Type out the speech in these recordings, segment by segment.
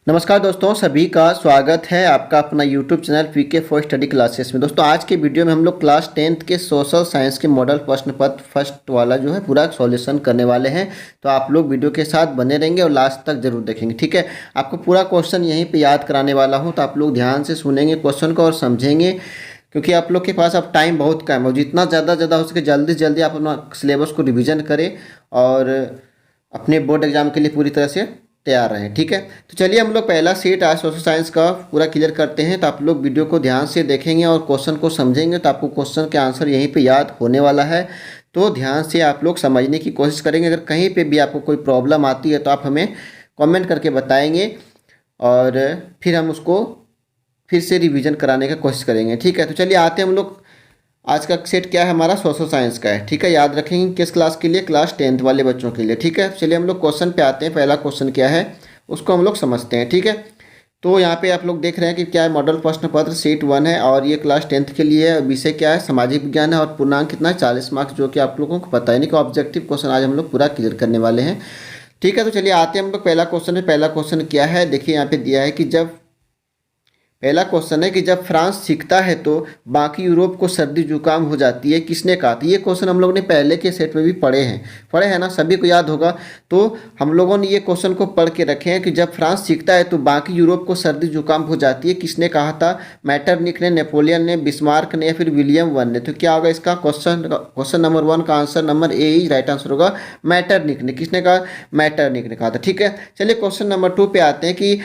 नमस्कार दोस्तों, सभी का स्वागत है आपका अपना YouTube channel PK for study classes में। दोस्तों आज के वीडियो में हम लोग क्लास 10th के सोशल साइंस के मॉडल प्रश्न पत्र फर्स्ट वाला जो है पूरा सॉल्यूशन करने वाले हैं। तो आप लोग वीडियो के साथ बने रहेंगे और लास्ट तक जरूर देखेंगे, ठीक है। आपको पूरा क्वेश्चन यहीं पर याद कराने वाला हूँ, तो आप लोग ध्यान से सुनेंगे क्वेश्चन को और समझेंगे, क्योंकि आप लोग के पास अब टाइम बहुत कम है। जितना ज़्यादा हो सके जल्दी से जल्दी आप अपना सिलेबस को रिविज़न करें और अपने बोर्ड एग्जाम के लिए पूरी तरह से तैयार रहें, ठीक है। तो चलिए हम लोग पहला सेट आज सोशल साइंस का पूरा क्लियर करते हैं। तो आप लोग वीडियो को ध्यान से देखेंगे और क्वेश्चन को समझेंगे, तो आपको क्वेश्चन के आंसर यहीं पे याद होने वाला है। तो ध्यान से आप लोग समझने की कोशिश करेंगे। अगर कहीं पे भी आपको कोई प्रॉब्लम आती है तो आप हमें कमेंट करके बताएंगे और फिर हम उसको फिर से रिविज़न कराने का कोशिश करेंगे, ठीक है। तो चलिए आते हैं हम लोग। आज का सेट क्या है हमारा, सोशल साइंस का है, ठीक है। याद रखेंगे किस क्लास के लिए, क्लास 10th वाले बच्चों के लिए, ठीक है। चलिए हम लोग क्वेश्चन पे आते हैं। पहला क्वेश्चन क्या है उसको हम लोग समझते हैं, ठीक है। तो यहाँ पे आप लोग देख रहे हैं कि क्या है, मॉडल प्रश्न पत्र सेट 1 है और ये क्लास 10th के लिए है। विषय क्या है, सामाजिक विज्ञान है और पूर्णांक कितना है, 40 मार्क्स, जो कि आप लोगों को पता है नहीं कि ऑब्जेक्टिव क्वेश्चन आज हम लोग पूरा क्लियर करने वाले हैं, ठीक है। तो चलिए आते हैं हम लोग पहला क्वेश्चन है। पहला क्वेश्चन क्या है देखिए, यहाँ पे दिया है कि पहला क्वेश्चन है कि जब फ्रांस सीखता है तो बाकी यूरोप को सर्दी जुकाम हो जाती है, किसने कहा था। ये क्वेश्चन हम लोग ने पहले के सेट में भी पढ़े हैं ना, सभी को याद होगा। तो हम लोगों ने ये क्वेश्चन को पढ़ के रखे हैं कि जब फ्रांस सीखता है तो बाकी यूरोप को सर्दी जुकाम हो जाती है, किसने कहा था। मैटरनिक ने, नेपोलियन ने, बिस्मार्क ने या फिर विलियम वन ने। तो क्या होगा इसका क्वेश्चन नंबर 1 का answer number A he right answer होगा, मैटरनिक ने। किसने कहा, मैटरनिक ने कहा था, ठीक है। चलिए क्वेश्चन नंबर 2 पे आते हैं कि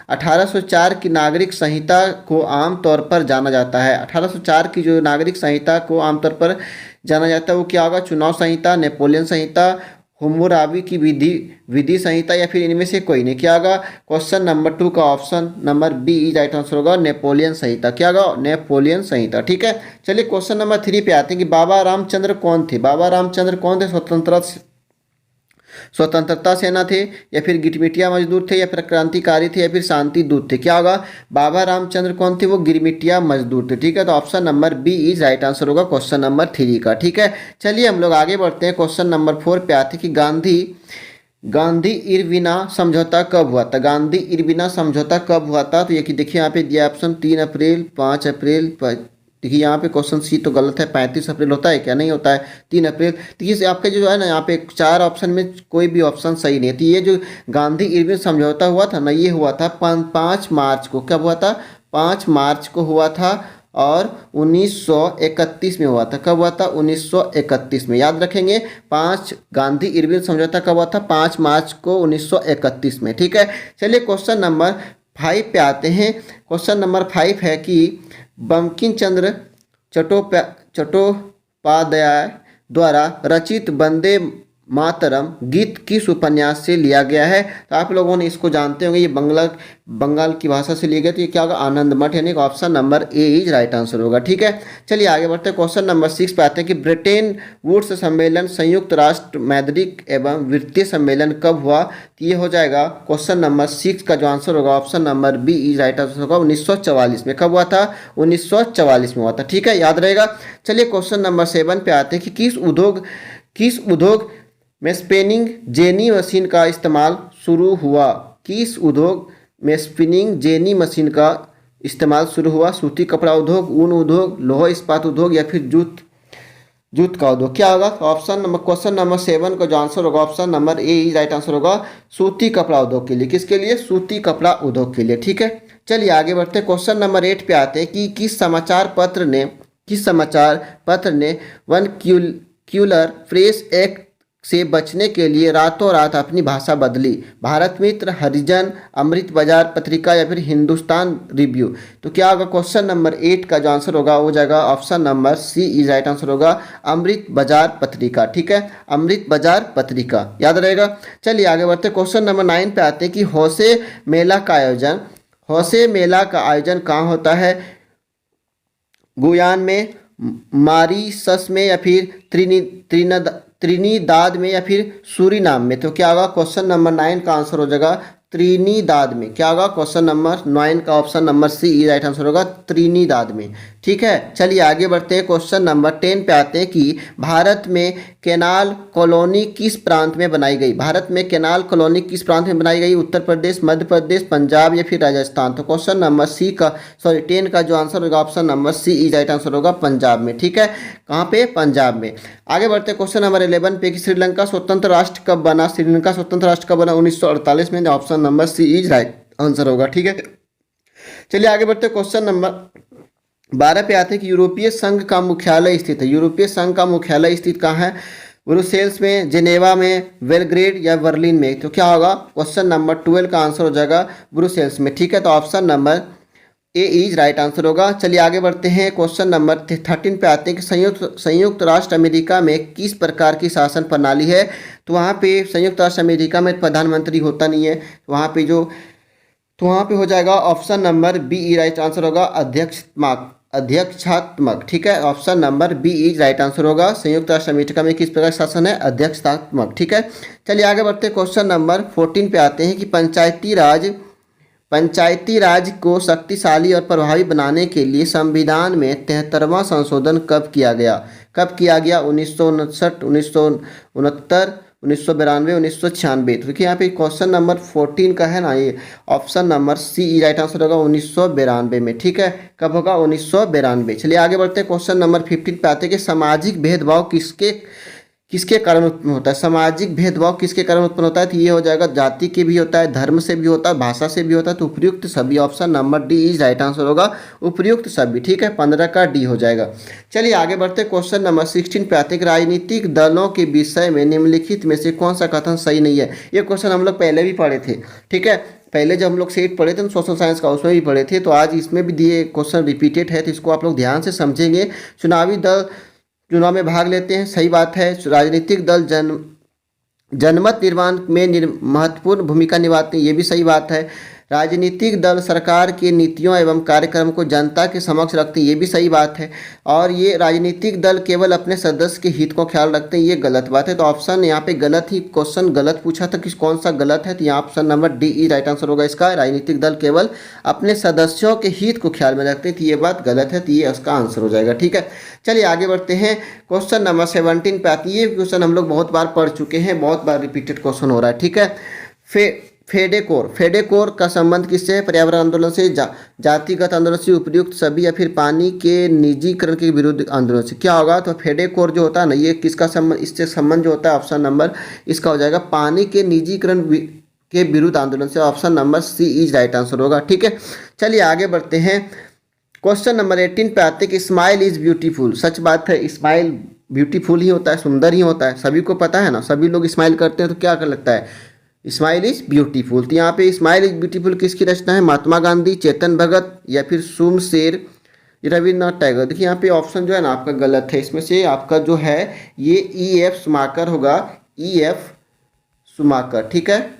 1804 की नागरिक संहिता को आमतौर पर जाना जाता है। 1804 की जो नागरिक संहिता को आमतौर पर जाना जाता है वो क्या होगा, चुनाव संहिता, नेपोलियन संहिता, हुम्मुराबी की विधि संहिता या फिर इनमें से कोई नहीं। क्या होगा, क्वेश्चन नंबर 2 का option number B right answer होगा, नेपोलियन संहिता। क्या होगा, नेपोलियन संहिता, ठीक है। चलिए क्वेश्चन नंबर 3 पे आते हैं कि बाबा रामचंद्र कौन थे। बाबा रामचंद्र कौन थे, स्वतंत्रता सेना थे या फिर गिरमिटिया मजदूर थे या फिर क्रांतिकारी थे या फिर शांति दूत थे। क्या होगा, बाबा रामचंद्र कौन थे, वो गिरमिटिया मजदूर थे, ठीक है। तो option number B is right answer होगा क्वेश्चन नंबर 3 का, ठीक है। चलिए हम लोग आगे बढ़ते हैं। क्वेश्चन नंबर 4 पे आते हैं कि गांधी इरविना समझौता कब हुआ था। गांधी इरविना समझौता कब हुआ था। तो ये कि देखिए यहाँ पे दिया ऑप्शन 3 अप्रैल, 5 अप्रैल, देखिए यहाँ पे क्वेश्चन सी तो गलत है, 35 अप्रैल होता है क्या, नहीं होता है, 3 अप्रैल। देखिए आपका जो है ना, यहाँ पे 4 ऑप्शन में कोई भी ऑप्शन सही नहीं है। तो ये जो गांधी इरविन समझौता हुआ था ना, ये हुआ था 5 मार्च को। कब हुआ था, 5 मार्च को हुआ था और 1931 में हुआ था। कब हुआ था, 1931 में। याद रखेंगे, गांधी इरविन समझौता कब हुआ था, 5 मार्च को 1931 में, ठीक है। चलिए क्वेश्चन नंबर 5 पे आते हैं। क्वेश्चन नंबर 5 है कि बंकिम चंद्र चट्टोपाध्याय द्वारा रचित वंदे मातरम गीत किस उपन्यास से लिया गया है। तो आप लोगों ने इसको जानते होंगे, ये बंगाल की भाषा से लिया गया। तो ये क्या होगा, आनंद मठ, यानी option number A is right answer होगा, ठीक है। चलिए आगे बढ़ते हैं। क्वेश्चन नंबर 6 पे आते हैं कि ब्रिटेन वुड्स सम्मेलन संयुक्त राष्ट्र मौद्रिक एवं वित्तीय सम्मेलन कब हुआ। तो ये हो जाएगा क्वेश्चन नंबर 6 का जो आंसर होगा option number B is right answer होगा, 1944 में। कब हुआ था, 1944 में हुआ था, ठीक है, याद रहेगा। चलिए क्वेश्चन नंबर 7 पे आते हैं कि किस उद्योग में स्पिनिंग जेनी मशीन का इस्तेमाल शुरू हुआ। किस उद्योग में स्पिनिंग जेनी मशीन का इस्तेमाल शुरू हुआ। सूती कपड़ा उद्योग, ऊन उद्योग, लौह इस्पात उद्योग या फिर जूत का उद्योग। क्या होगा, क्वेश्चन नंबर 7 का जो आंसर होगा option number A he right answer होगा, सूती कपड़ा उद्योग के लिए। किसके लिए, सूती कपड़ा उद्योग के लिए, ठीक है। चलिए आगे बढ़ते हैं। क्वेश्चन नंबर 8 पे आते हैं कि किस समाचार पत्र ने वर्नाक्यूलर प्रेस एक्ट से बचने के लिए रातों रात अपनी भाषा बदली। भारत मित्र, हरिजन, अमृत बाजार पत्रिका या फिर हिंदुस्तान रिव्यू। तो क्या होगा, क्वेश्चन नंबर 8 का जो आंसर होगा हो जाएगा option number C is right answer होगा, अमृत बाजार पत्रिका, ठीक है, अमृत बाजार पत्रिका, याद रहेगा। चलिए आगे बढ़ते। क्वेश्चन नंबर 9 पे आते हैं कि हौसे मेला का आयोजन कहाँ होता है। गुयान में, मॉरीशस में या फिर त्रिनिदाद में या फिर सूरीनाम में। तो क्या होगा, क्वेश्चन नंबर 9 का आंसर हो जाएगा त्रिनिदाद में। क्या होगा? क्वेश्चन नंबर 9 का ऑप्शन नंबर सी ई राइट आंसर होगा, त्रिनिदाद में। ठीक है, चलिए आगे बढ़ते हैं। क्वेश्चन नंबर 10 पे आते हैं कि भारत में कैनाल कॉलोनी किस प्रांत में बनाई गई? भारत में कैनाल कॉलोनी किस प्रांत में बनाई गई? उत्तर प्रदेश, मध्य प्रदेश, पंजाब या फिर राजस्थान? तो क्वेश्चन नंबर 10 का जो आंसर होगा ऑप्शन नंबर सी ई राइट आंसर होगा, पंजाब में। ठीक है, कहाँ पे? पंजाब में। आगे बढ़ते हैं क्वेश्चन नंबर 11 पे कि श्रीलंका स्वतंत्र राष्ट्र कब बना? श्रीलंका स्वतंत्र राष्ट्र कब बना? 1948 में। Option number C is right answer होगा। ठीक है, चलिए आगे बढ़ते हैं। क्वेश्चन नंबर 12 पे आते हैं कि यूरोपीय संघ का मुख्यालय स्थित है। यूरोपीय संघ का मुख्यालय स्थित कहाँ है? ब्रुसेल्स में, जेनेवा में, बेलग्रेड या बर्लिन में? तो क्या होगा? क्वेश्चन नंबर 12 का आंसर हो जाएगा ब्रुसेल्स में। ठीक है, तो option number A is right answer होगा। चलिए आगे बढ़ते हैं। क्वेश्चन नंबर 13 पे आते हैं कि संयुक्त राष्ट्र अमेरिका में किस प्रकार की शासन प्रणाली है? तो वहाँ पे संयुक्त राष्ट्र अमेरिका में प्रधानमंत्री होता नहीं है, वहाँ पे हो जाएगा option number B is right answer होगा, अध्यक्षात्मक। ठीक है, option number B is right answer होगा। संयुक्त राष्ट्र अमेरिका में किस प्रकार शासन है? अध्यक्षात्मक। ठीक है, चलिए आगे बढ़ते हैं। क्वेश्चन नंबर 14 पे आते हैं कि पंचायती राज को शक्तिशाली और प्रभावी बनाने के लिए संविधान में 73वां संशोधन कब किया गया? 1959, 1969, 1992, 1996? तो देखिए यहाँ पे क्वेश्चन नंबर 14 का है ना, ये ऑप्शन नंबर सी ई राइट आंसर होगा 1992 में। ठीक है, कब होगा? 1992। चलिए आगे बढ़ते हैं। क्वेश्चन नंबर 15 पे आते हैं कि सामाजिक भेदभाव किसके कारण उत्पन्न होता है? सामाजिक भेदभाव किसके कारण उत्पन्न होता है? तो ये हो जाएगा जाति के भी होता है, धर्म से भी होता है, भाषा से भी होता है। तो उपयुक्त सभी, option number D is right answer होगा, उपयुक्त सभी। ठीक है, 15 का डी हो जाएगा। चलिए आगे बढ़ते हैं। क्वेश्चन नंबर 16 पे आते हैं कि राजनीतिक दलों के विषय में निम्नलिखित में से कौन सा कथन सही नहीं है? ये क्वेश्चन हम लोग पहले भी पढ़े थे। ठीक है, पहले जब हम लोग सेट पढ़े थे सोशल साइंस का, उसमें भी पढ़े थे। तो आज इसमें भी दिए क्वेश्चन रिपीटेड है, तो इसको आप लोग ध्यान से समझेंगे। चुनावी दल चुनाव में भाग लेते हैं, सही बात है। राजनीतिक दल जनमत निर्माण में महत्वपूर्ण भूमिका निभाते हैं, ये भी सही बात है। राजनीतिक दल सरकार की नीतियों एवं कार्यक्रम को जनता के समक्ष रखते हैं, ये भी सही बात है। और ये राजनीतिक दल केवल अपने सदस्य के हित को ख्याल रखते हैं, ये गलत बात है। तो ऑप्शन यहाँ पे गलत ही, क्वेश्चन गलत पूछा था कि कौन सा गलत है, तो यहाँ option number D E right answer होगा इसका। राजनीतिक दल केवल अपने सदस्यों के हित को ख्याल में रखते हैं, तो ये बात गलत है, तो ये उसका आंसर हो जाएगा। ठीक है, चलिए आगे बढ़ते हैं। क्वेश्चन नंबर 17 पे आती है। ये क्वेश्चन हम लोग बहुत बार पढ़ चुके हैं, बहुत बार रिपीटेड क्वेश्चन हो रहा है। ठीक है, फेडेकोर का संबंध किससे है? पर्यावरण आंदोलन से, जातिगत आंदोलन से, उपयुक्त सभी या फिर पानी के निजीकरण के विरुद्ध आंदोलन से? क्या होगा? तो फेडेकोर जो होता है ना, ये किसका संबंध, इससे संबंध जो होता है ऑप्शन नंबर इसका हो जाएगा पानी के निजीकरण के विरुद्ध आंदोलन से। Option number C is right answer होगा। ठीक है, चलिए आगे बढ़ते हैं। क्वेश्चन नंबर 18 पे आते हैं कि स्माइल इज ब्यूटीफुल। सच बात है, स्माइल ब्यूटीफुल ही होता है, सुंदर ही होता है, सभी को पता है ना, सभी लोग स्माइल करते हैं, तो क्या कर लगता है? Smile is beautiful. तो यहाँ पे स्माइल इज ब्यूटीफुल किसकी रचना है? महात्मा गांधी, चेतन भगत या फिर सोमशेर, रविन्द्रनाथ टैगोर? देखिए यहाँ पे ऑप्शन जो है ना आपका गलत है, इसमें से आपका जो है ये ई एफ सुमाकर होगा, ई एफ सुमाकर। ठीक है,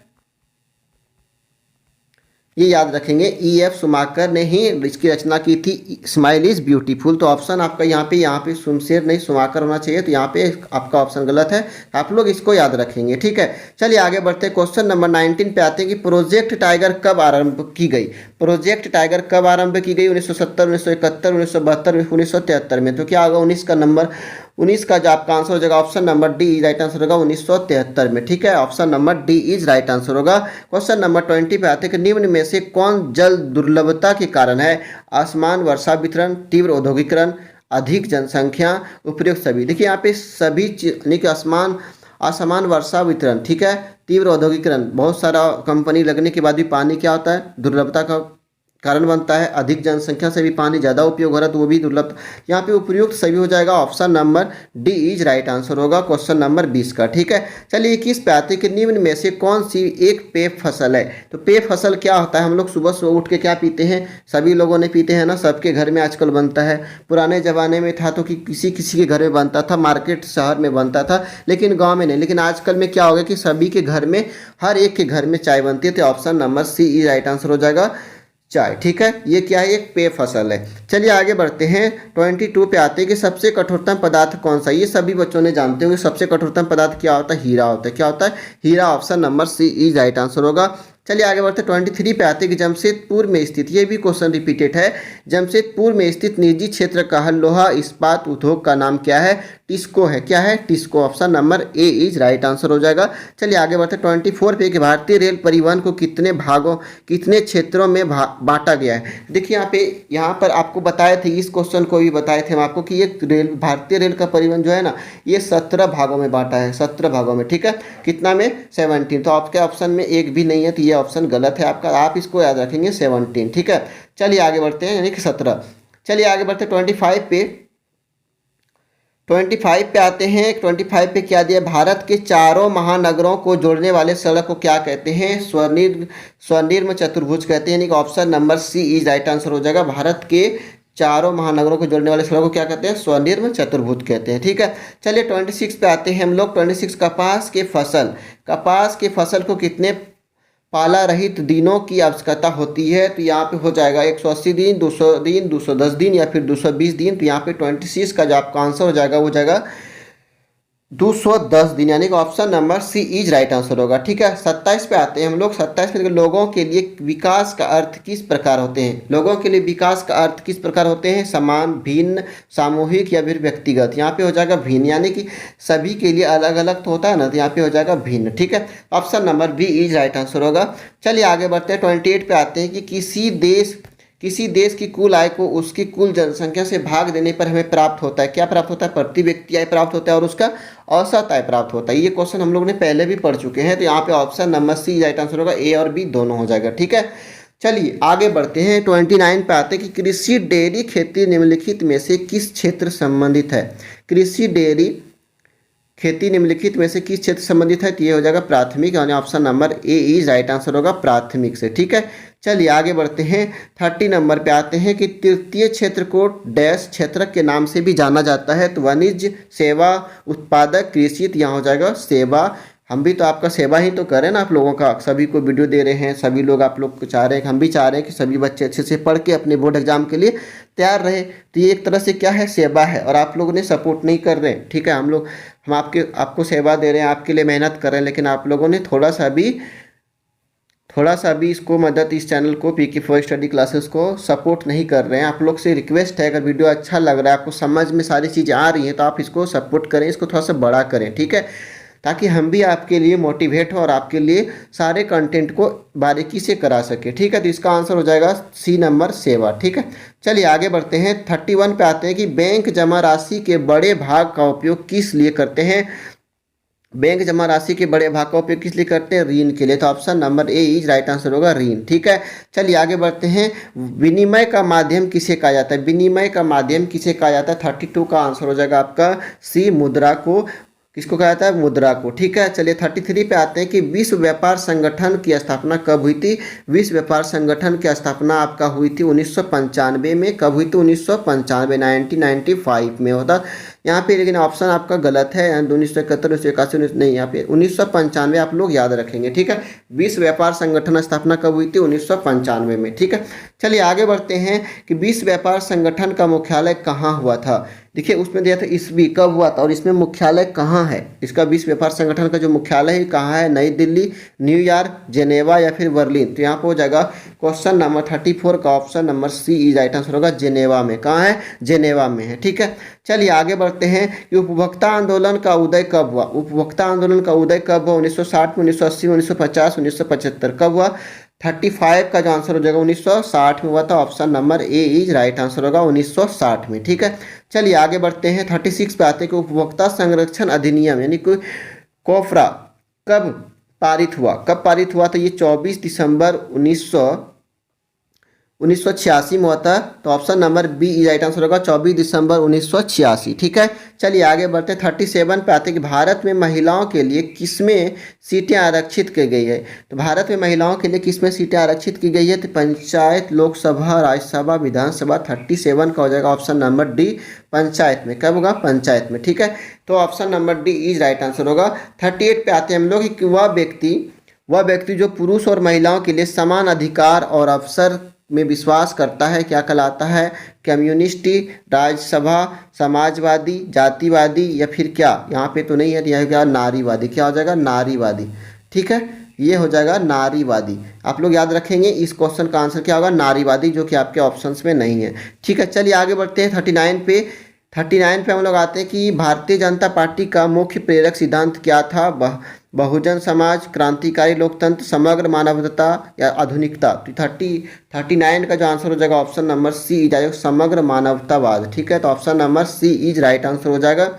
ये याद रखेंगे, ई एफ सुमाकर ने ही इसकी रचना की थी, स्माइल इज ब्यूटीफुल। तो ऑप्शन आपका यहाँ पे सुमशेर नहीं सुमाकर होना चाहिए, तो यहाँ पे आपका ऑप्शन गलत है, आप लोग इसको याद रखेंगे। ठीक है, चलिए आगे बढ़ते हैं। क्वेश्चन नंबर 19 पे आते हैं कि प्रोजेक्ट टाइगर कब आरंभ की गई? प्रोजेक्ट टाइगर कब आरंभ की गई? 1970, 1971, 1972, 1973 में? तो क्या होगा? 19 का जो आपका आंसर हो जाएगा option number D is right answer होगा 1973 में। ठीक है, option number D is right answer होगा। क्वेश्चन नंबर 20 पे आते हैं कि निम्न में से कौन जल दुर्लभता के कारण है? असमान वर्षा वितरण, तीव्र औद्योगिकरण, अधिक जनसंख्या, उपयुक्त सभी? देखिए यहाँ पे सभी यानी कि असमान वर्षा वितरण, ठीक है, तीव्र औद्योगिकरण, बहुत सारा कंपनी लगने के बाद भी पानी क्या होता है? दुर्लभता का कारण बनता है। अधिक जनसंख्या से भी पानी ज़्यादा उपयोग हो रहा है, तो वो भी दुर्लभ। यहाँ पे उपयुक्त सभी हो जाएगा, option number D is right answer होगा क्वेश्चन नंबर 20 का। ठीक है, चलिए 21 पे आते हैं कि निम्न में से कौन सी एक पेय फसल है? तो पेय फसल क्या होता है? हम लोग सुबह सुबह उठ के क्या पीते हैं? सभी लोगों ने पीते हैं ना, सबके घर में आजकल बनता है। पुराने ज़माने में था तो कि किसी किसी के घर में बनता था, मार्केट शहर में बनता था, लेकिन गाँव में नहीं। लेकिन आजकल में क्या हो गया कि सभी के घर में, हर एक के घर में चाय बनती है, तो option number C is right answer हो जाएगा चाय। ठीक है, ये क्या है? एक पेय फसल है। चलिए आगे बढ़ते हैं। 22 पे आते हैं कि सबसे कठोरतम पदार्थ कौन सा? ये सभी बच्चों ने जानते होंगे, सबसे कठोरतम पदार्थ क्या होता है? हीरा होता है। क्या होता है? हीरा। Option number C is right answer होगा। चलिए आगे बढ़ते 23 पे आते हैं कि जमशेदपुर में स्थित, ये भी क्वेश्चन रिपीटेड है, जमशेदपुर में स्थित निजी क्षेत्र का लोहा इस्पात उद्योग का नाम क्या है? टिस्को है। क्या है? TISCO. Option number A is right answer हो जाएगा। चलिए आगे बढ़ते 24 पे कि भारतीय रेल परिवहन को कितने भागों, कितने क्षेत्रों में बांटा गया है? देखिए यहाँ पर आपको बताए थे, इस क्वेश्चन को भी बताए थे हम आपको कि ये भारतीय रेल का परिवहन जो है ना, ये 17 भागों में बांटा है, 17 भागों में। ठीक है, कितना में? 17। तो आपके ऑप्शन में एक भी नहीं है, तो ये ऑप्शन गलत है आपका, आप इसको याद रखेंगे 17। ठीक है, चलिए आगे बढ़ते हैं, यानी कि 17। चलिए आगे बढ़ते 25 पे। 25 पे आते हैं। 25 पे क्या दिया? भारत के चारों महानगरों को जोड़ने वाले सड़क को क्या कहते हैं? स्वर्णिम चतुर्भुज कहते हैं, यानी कि option number C is right answer हो जाएगा। भारत के चारों महानगरों को जोड़ने वाले सड़क को क्या कहते हैं? स्वर्णिम चतुर्भुज कहते हैं। ठीक है, चलिए 26 पे आते हैं हम लोग। 26 कपास के फसल को कितने पाला रहित दिनों की आवश्यकता होती है? तो यहाँ पे हो जाएगा 180 दिन, 200 दिन, 210 दिन या फिर 220 दिन। तो यहाँ पे 26 का जो आपका आंसर हो जाएगा वो जाएगा 210 दिन, यानी कि option number C is right answer होगा। ठीक है, 27 पे आते हैं हम लोग। 27 पे लोगों के लिए विकास का अर्थ किस प्रकार होते हैं? लोगों के लिए विकास का अर्थ किस प्रकार होते हैं? समान, भिन्न, सामूहिक या फिर व्यक्तिगत? यहाँ पे हो जाएगा भिन्न, यानी कि सभी के लिए अलग अलग तो होता है ना, तो यहाँ पे हो जाएगा भिन्न। ठीक है, option number B is right answer होगा। चलिए आगे बढ़ते हैं 28 पे आते हैं कि किसी देश की कुल आय को उसकी कुल जनसंख्या से भाग देने पर हमें प्राप्त होता है। क्या प्राप्त होता है? प्रति व्यक्ति आय प्राप्त होता है और उसका औसत आय प्राप्त होता है। ये क्वेश्चन हम लोग ने पहले भी पढ़ चुके हैं, तो यहाँ पे option number C right answer होगा, ए और बी दोनों हो जाएगा। ठीक है, चलिए आगे बढ़ते हैं। 29 पे आते हैं कि कृषि डेयरी खेती निम्नलिखित में से किस क्षेत्र संबंधित है? कृषि डेयरी खेती निम्नलिखित में से किस क्षेत्र संबंधित है? तो ये हो जाएगा प्राथमिक, यानी option number A is right answer होगा, प्राथमिक से। ठीक है, चलिए आगे बढ़ते हैं। 30 नंबर पे आते हैं कि तृतीय क्षेत्र को डैश क्षेत्र के नाम से भी जाना जाता है। तो वाणिज्य, सेवा, उत्पादक, कृषि। तो यहाँ हो जाएगा सेवा। हम भी तो आपका सेवा ही तो करें ना, आप लोगों का, सभी को वीडियो दे रहे हैं, सभी लोग आप लोग को चाह रहे हैं, हम भी चाह रहे हैं कि सभी बच्चे अच्छे से पढ़ के अपने बोर्ड एग्जाम के लिए तैयार रहे। तो ये एक तरह से क्या है? सेवा है, और आप लोगों ने सपोर्ट नहीं कर रहे हैं। ठीक है, हम आपको सेवा दे रहे हैं, आपके लिए मेहनत कर रहे हैं, लेकिन आप लोगों ने थोड़ा सा भी इसको मदद, इस चैनल को PK4 स्टडी क्लासेस को सपोर्ट नहीं कर रहे हैं। आप लोग से रिक्वेस्ट है, अगर वीडियो अच्छा लग रहा है, आपको समझ में सारी चीज़ें आ रही हैं, तो आप इसको सपोर्ट करें, इसको थोड़ा सा बड़ा करें। ठीक है, ताकि हम भी आपके लिए मोटिवेट हो और आपके लिए सारे कंटेंट को बारीकी से करा सके। ठीक है, तो इसका आंसर हो जाएगा सी नंबर सेवा। ठीक है, चलिए आगे बढ़ते हैं। 31 पे आते हैं कि बैंक जमा राशि के बड़े भाग का उपयोग किस लिए करते हैं? बैंक जमा राशि के बड़े भाग का उपयोग किस लिए करते हैं? ऋण के लिए। तो option number A is right answer होगा, ऋण। ठीक है, चलिए आगे बढ़ते हैं। विनिमय का माध्यम किसे कहा जाता है? विनिमय का माध्यम किसे कहा जाता है? 32 का आंसर हो जाएगा आपका सी, मुद्रा को। किसको कहा जाता है? मुद्रा को। ठीक है, चलिए 33 पे आते हैं कि विश्व व्यापार संगठन की स्थापना कब हुई थी? विश्व व्यापार संगठन की स्थापना आपका हुई थी 1995 में। कब हुई थी? 1995, 1995 में होता यहाँ पे, लेकिन ऑप्शन आपका गलत है, 1971, 1981 नहीं, यहाँ पे 1995 आप लोग याद रखेंगे। ठीक है, विश्व व्यापार संगठन स्थापना कब हुई थी? 1995 में। ठीक है, चलिए आगे बढ़ते हैं कि विश्व व्यापार संगठन का मुख्यालय कहाँ हुआ था? देखिए उसमें दिया था ईस्वी कब हुआ था, और इसमें मुख्यालय कहाँ है इसका? विश्व व्यापार संगठन का जो मुख्यालय है कहाँ है? नई दिल्ली, न्यूयॉर्क, जेनेवा या फिर बर्लिन? तो यहाँ पर हो जाएगा क्वेश्चन नंबर 34 का option number C is right answer होगा, जेनेवा में। कहाँ है? जेनेवा में है। ठीक है, चलिए आगे बढ़ते हैं कि उपभोक्ता आंदोलन का उदय कब हुआ? उपभोक्ता आंदोलन का उदय कब हुआ? 1960 में, 1980 में, 1950, 1975? कब हुआ? 35 का जो आंसर हो जाएगा 1960 में हुआ था। Option number A is right answer होगा, 1960 में। ठीक है, चलिए आगे बढ़ते हैं। 36 पे आते हैं कि उपभोक्ता संरक्षण अधिनियम यानी कि कोफरा कब पारित हुआ? कब पारित हुआ? तो ये 24 दिसंबर 1986 में होता है। तो option number B is right answer होगा, 24 दिसंबर 1986। ठीक है, चलिए आगे बढ़ते हैं। 37 पे आते हैं कि भारत में महिलाओं के लिए किसमें सीटें आरक्षित की गई है? तो भारत में महिलाओं के लिए किसमें सीटें आरक्षित की गई है? तो पंचायत, लोकसभा, राज्यसभा, विधानसभा। 37 का हो जाएगा ऑप्शन नंबर डी, पंचायत में। कब होगा? पंचायत में। ठीक है, तो option number D is right answer होगा। 38 पे आते हैं हम लोग कि वह व्यक्ति जो पुरुष और महिलाओं के लिए समान अधिकार और अवसर में विश्वास करता है क्या कहलाता है? कम्युनिस्टी, राज्यसभा, समाजवादी, जातिवादी या फिर क्या? यहाँ पे तो नहीं है, यह क्या? नारीवादी। क्या हो जाएगा? नारीवादी। ठीक है, ये हो जाएगा नारीवादी। आप लोग याद रखेंगे इस क्वेश्चन का आंसर क्या होगा, नारीवादी, जो कि आपके ऑप्शंस में नहीं है। ठीक है, चलिए आगे बढ़ते हैं 39 पे। 39 पे हम लोग आते हैं कि भारतीय जनता पार्टी का मुख्य प्रेरक सिद्धांत क्या था। बहुजन समाज, क्रांतिकारी लोकतंत्र, समग्र मानवता या आधुनिकता। तो 39 का जो आंसर हो जाएगा ऑप्शन नंबर सी इज आएगा, समग्र मानवतावाद। ठीक है, तो option number C is right answer हो जाएगा।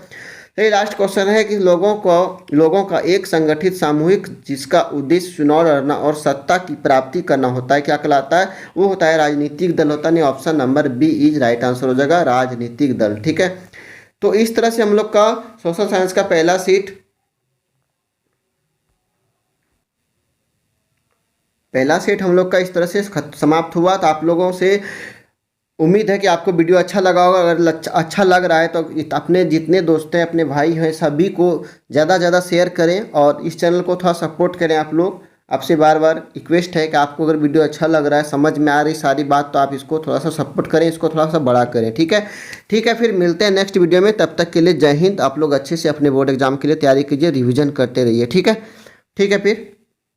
ये लास्ट क्वेश्चन है कि लोगों का एक संगठित सामूहिक जिसका उद्देश्य चुनाव लड़ना और सत्ता की प्राप्ति करना होता है, क्या कहलाता है, वो होता है राजनीतिक दल होता है। Option number B is right answer हो जाएगा, राजनीतिक दल। ठीक है, तो इस तरह से हम लोग का सोशल साइंस का पहला सेट हम लोग का इस तरह से समाप्त हुआ। तो आप लोगों से उम्मीद है कि आपको वीडियो अच्छा लगा होगा। अगर अच्छा लग रहा है तो अपने जितने दोस्त हैं, अपने भाई हैं, सभी को ज़्यादा ज़्यादा शेयर करें और इस चैनल को थोड़ा सपोर्ट करें। आप लोग, आपसे बार बार रिक्वेस्ट है कि आपको अगर वीडियो अच्छा लग रहा है, समझ में आ रही सारी बात, तो आप इसको थोड़ा सा सपोर्ट करें, इसको थोड़ा सा बड़ा करें। ठीक है, ठीक है, फिर मिलते हैं नेक्स्ट वीडियो में। तब तक के लिए जय हिंद। आप लोग अच्छे से अपने बोर्ड एग्जाम के लिए तैयारी कीजिए, रिविजन करते रहिए। ठीक है, ठीक है फिर।